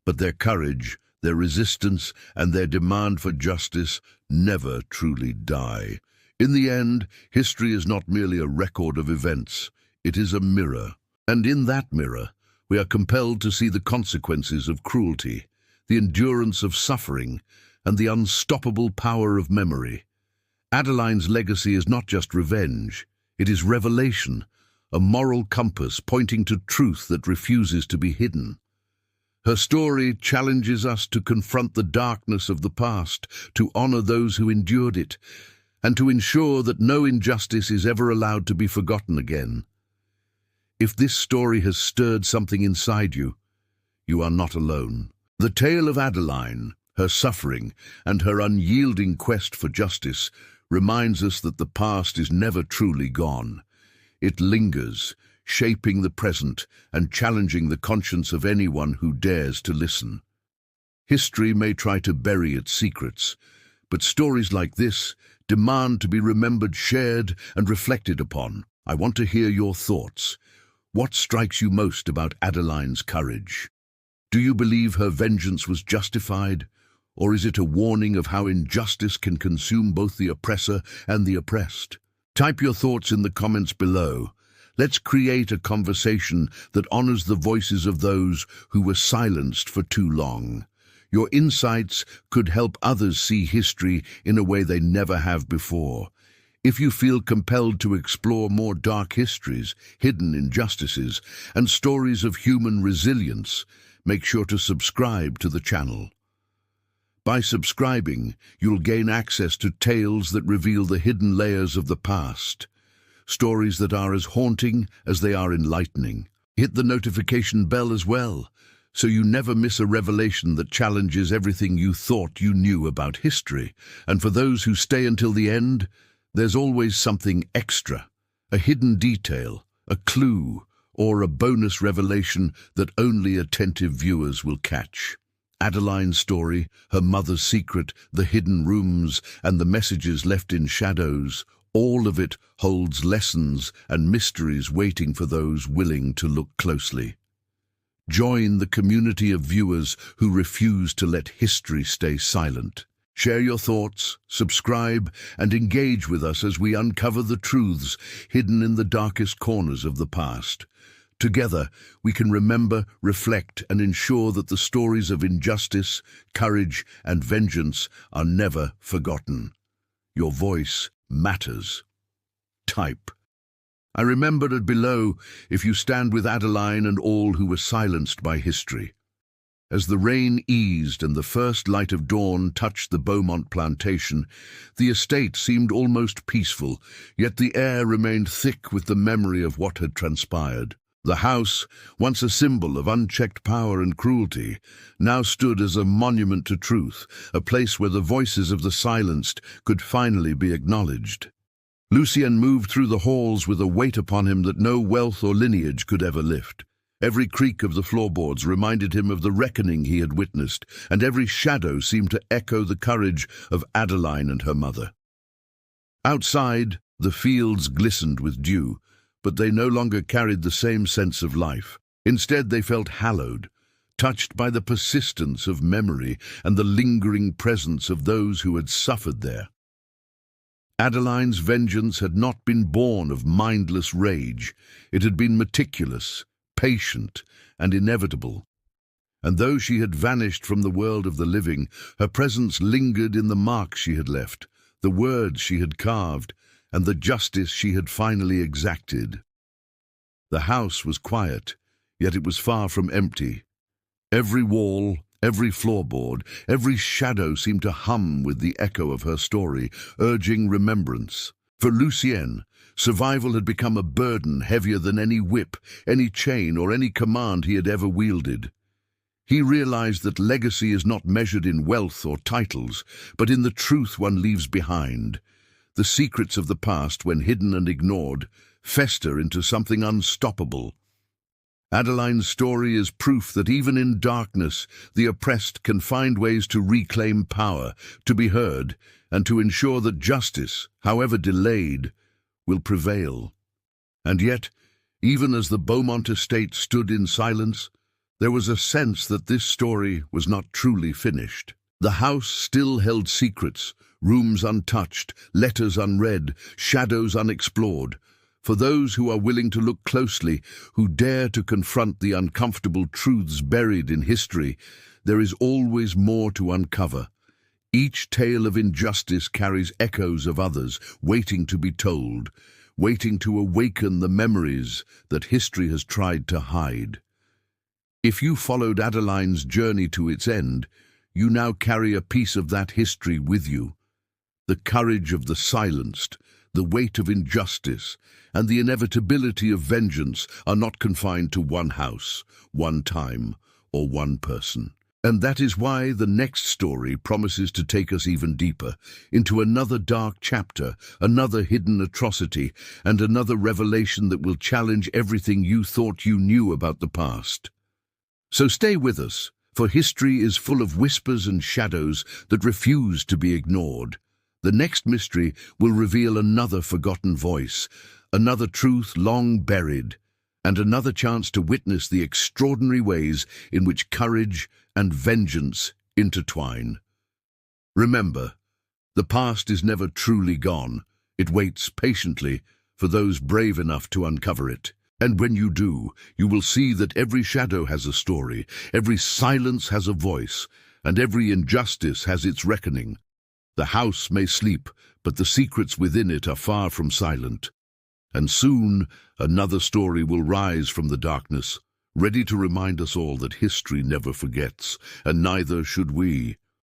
but their courage, their resistance, and their demand for justice never truly die. In the end, history is not merely a record of events, it is a mirror. And in that mirror, we are compelled to see the consequences of cruelty, the endurance of suffering, and the unstoppable power of memory. Adeline's legacy is not just revenge, it is revelation, a moral compass pointing to truth that refuses to be hidden. Her story challenges us to confront the darkness of the past, to honor those who endured it, and to ensure that no injustice is ever allowed to be forgotten again. If this story has stirred something inside you, you are not alone. The tale of Adeline, her suffering, and her unyielding quest for justice reminds us that the past is never truly gone. It lingers, shaping the present and challenging the conscience of anyone who dares to listen. History may try to bury its secrets, but stories like this demand to be remembered, shared, and reflected upon. I want to hear your thoughts. What strikes you most about Adeline's courage? Do you believe her vengeance was justified? Or is it a warning of how injustice can consume both the oppressor and the oppressed? Type your thoughts in the comments below. Let's create a conversation that honors the voices of those who were silenced for too long. Your insights could help others see history in a way they never have before. If you feel compelled to explore more dark histories, hidden injustices, and stories of human resilience, make sure to subscribe to the channel. By subscribing, you'll gain access to tales that reveal the hidden layers of the past, stories that are as haunting as they are enlightening. Hit the notification bell as well, so you never miss a revelation that challenges everything you thought you knew about history. And for those who stay until the end, there's always something extra, a hidden detail, a clue, or a bonus revelation that only attentive viewers will catch. Adeline's story, her mother's secret, the hidden rooms, and the messages left in shadows, all of it holds lessons and mysteries waiting for those willing to look closely. Join the community of viewers who refuse to let history stay silent. Share your thoughts, subscribe, and engage with us as we uncover the truths hidden in the darkest corners of the past. Together, we can remember, reflect, and ensure that the stories of injustice, courage, and vengeance are never forgotten. Your voice matters. Type. I remember it below if you stand with Adeline and all who were silenced by history. As the rain eased and the first light of dawn touched the Beaumont plantation, the estate seemed almost peaceful, yet the air remained thick with the memory of what had transpired. The house, once a symbol of unchecked power and cruelty, now stood as a monument to truth, a place where the voices of the silenced could finally be acknowledged. Lucien moved through the halls with a weight upon him that no wealth or lineage could ever lift. Every creak of the floorboards reminded him of the reckoning he had witnessed, and every shadow seemed to echo the courage of Adeline and her mother. Outside, the fields glistened with dew, but they no longer carried the same sense of life. Instead, they felt hallowed, touched by the persistence of memory and the lingering presence of those who had suffered there. Adeline's vengeance had not been born of mindless rage. It had been meticulous, patient, and inevitable. And though she had vanished from the world of the living, her presence lingered in the marks she had left, the words she had carved, and the justice she had finally exacted. The house was quiet, yet it was far from empty. Every wall, every floorboard, every shadow seemed to hum with the echo of her story, urging remembrance. For Lucien, survival had become a burden heavier than any whip, any chain, or any command he had ever wielded. He realized that legacy is not measured in wealth or titles, but in the truth one leaves behind. The secrets of the past, when hidden and ignored, fester into something unstoppable. Adeline's story is proof that even in darkness, the oppressed can find ways to reclaim power, to be heard, and to ensure that justice, however delayed, will prevail. And yet, even as the Beaumont estate stood in silence, there was a sense that this story was not truly finished. The house still held secrets, rooms untouched, letters unread, shadows unexplored. For those who are willing to look closely, who dare to confront the uncomfortable truths buried in history, there is always more to uncover. Each tale of injustice carries echoes of others, waiting to be told, waiting to awaken the memories that history has tried to hide. If you followed Adeline's journey to its end, you now carry a piece of that history with you. The courage of the silenced, the weight of injustice, and the inevitability of vengeance are not confined to one house, one time, or one person. And that is why the next story promises to take us even deeper, into another dark chapter, another hidden atrocity, and another revelation that will challenge everything you thought you knew about the past. So stay with us, for history is full of whispers and shadows that refuse to be ignored. The next mystery will reveal another forgotten voice, another truth long buried, and another chance to witness the extraordinary ways in which courage and vengeance intertwine. Remember, the past is never truly gone. It waits patiently for those brave enough to uncover it. And when you do, you will see that every shadow has a story, every silence has a voice, and every injustice has its reckoning. The house may sleep, but the secrets within it are far from silent. And soon, another story will rise from the darkness, ready to remind us all that history never forgets, and neither should we.